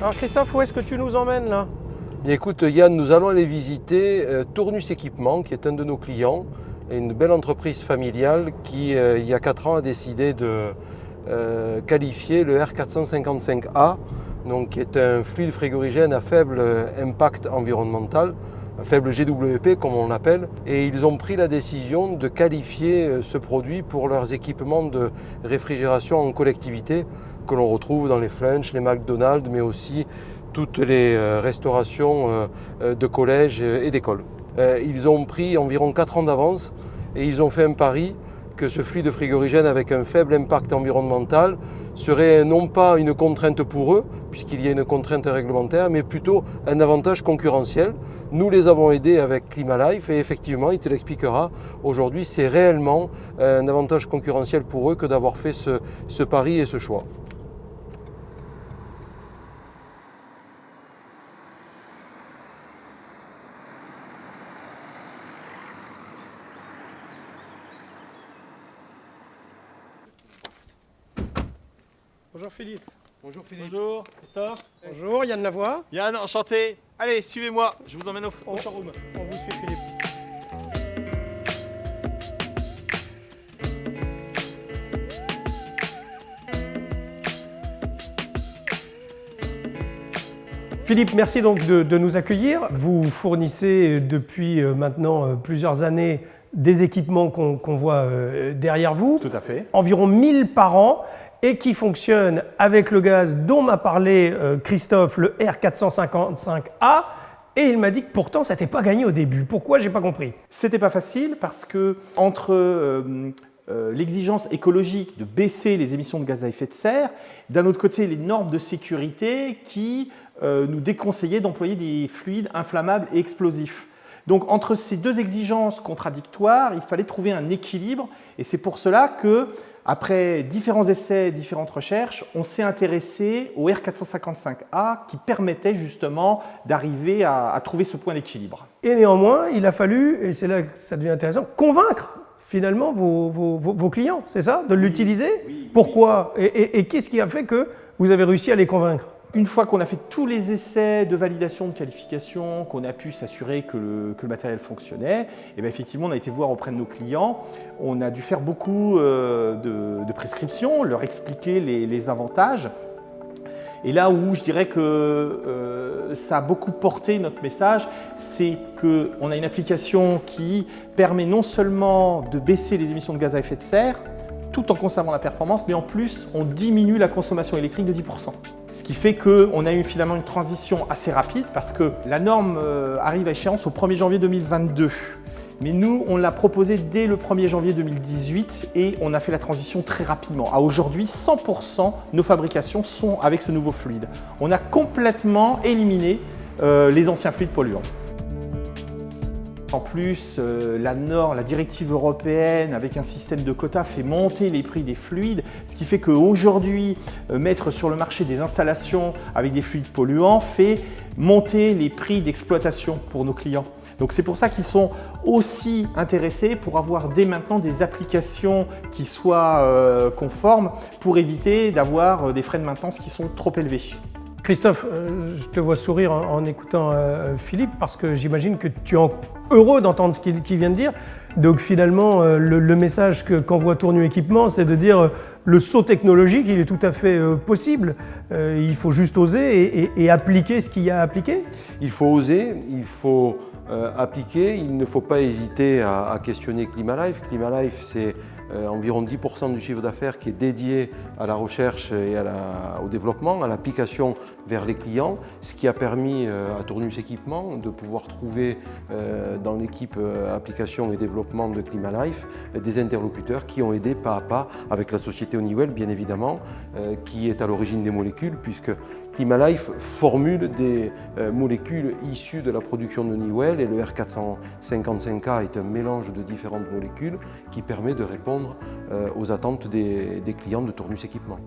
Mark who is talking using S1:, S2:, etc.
S1: Alors Christophe, où est-ce que tu nous emmènes là?
S2: Bien, écoute Yann, nous allons aller visiter Tournus Équipement, qui est un de nos clients, et une belle entreprise familiale qui, il y a 4 ans, a décidé de qualifier le R455A, donc, qui est un fluide frigorigène à faible impact environnemental, un faible GWP comme on l'appelle, et ils ont pris la décision de qualifier ce produit pour leurs équipements de réfrigération en collectivité que l'on retrouve dans les Flunch, les McDonald's, mais aussi toutes les restaurations de collèges et d'écoles. Ils ont pris environ 4 ans d'avance et ils ont fait un pari que ce fluide frigorigène avec un faible impact environnemental serait non pas une contrainte pour eux, puisqu'il y a une contrainte réglementaire, mais plutôt un avantage concurrentiel. Nous les avons aidés avec Climalife et effectivement, il te l'expliquera, aujourd'hui c'est réellement un avantage concurrentiel pour eux que d'avoir fait ce pari et ce choix.
S1: Bonjour Philippe.
S2: Bonjour Philippe.
S3: Bonjour, Christophe.
S1: Bonjour Yann Lavoie.
S3: Yann, enchanté. Allez, suivez-moi, je vous emmène au showroom.
S1: On vous suit Philippe. Philippe, merci donc de nous accueillir. Vous fournissez depuis maintenant plusieurs années des équipements qu'on voit derrière vous.
S3: Tout à fait.
S1: Environ 1000 par an et qui fonctionnent avec le gaz dont m'a parlé Christophe, le R455A. Et il m'a dit que pourtant ça n'était pas gagné au début. Pourquoi? J'ai pas compris.
S4: C'était pas facile parce que entre l'exigence écologique de baisser les émissions de gaz à effet de serre, d'un autre côté les normes de sécurité qui nous déconseillaient d'employer des fluides inflammables et explosifs. Donc entre ces deux exigences contradictoires, il fallait trouver un équilibre et c'est pour cela que, après différents essais, différentes recherches, on s'est intéressé au R455A qui permettait justement d'arriver à trouver ce point d'équilibre.
S1: Et néanmoins, il a fallu, et c'est là que ça devient intéressant, convaincre finalement vos clients, c'est ça? De l'utiliser?
S4: Oui.
S1: Pourquoi? Et qu'est-ce qui a fait que vous avez réussi à les convaincre?
S4: Une fois qu'on a fait tous les essais de validation, de qualification, qu'on a pu s'assurer que le matériel fonctionnait, et bien effectivement on a été voir auprès de nos clients, on a dû faire beaucoup de prescriptions, leur expliquer les avantages. Et là où je dirais que ça a beaucoup porté notre message, c'est qu'on a une application qui permet non seulement de baisser les émissions de gaz à effet de serre, tout en conservant la performance, mais en plus on diminue la consommation électrique de 10%. Ce qui fait qu'on a eu finalement une transition assez rapide parce que la norme arrive à échéance au 1er janvier 2022. Mais nous, on l'a proposé dès le 1er janvier 2018 et on a fait la transition très rapidement. À aujourd'hui, 100% de nos fabrications sont avec ce nouveau fluide. On a complètement éliminé les anciens fluides polluants. En plus, la directive européenne avec un système de quotas fait monter les prix des fluides, ce qui fait qu'aujourd'hui, mettre sur le marché des installations avec des fluides polluants fait monter les prix d'exploitation pour nos clients. Donc c'est pour ça qu'ils sont aussi intéressés pour avoir dès maintenant des applications qui soient conformes pour éviter d'avoir des frais de maintenance qui sont trop élevés.
S1: Christophe, je te vois sourire en écoutant Philippe parce que j'imagine que tu es heureux d'entendre ce qu'il vient de dire. Donc finalement, le message qu'envoie Tournus Équipement, c'est de dire le saut technologique, il est tout à fait possible. Il faut juste oser et appliquer ce qu'il y a à appliquer.
S2: Il faut oser, il faut appliquer, il ne faut pas hésiter à questionner Climalife. Climalife, c'est environ 10% du chiffre d'affaires qui est dédié à la recherche et au développement, à l'application vers les clients, ce qui a permis à Tournus Équipement de pouvoir trouver dans l'équipe application et développement de Climalife des interlocuteurs qui ont aidé pas à pas avec la société Honeywell, bien évidemment, qui est à l'origine des molécules, puisque Climalife formule des molécules issues de la production de Honeywell et le R455A est un mélange de différentes molécules qui permet de répondre aux attentes des clients de Tournus Équipement.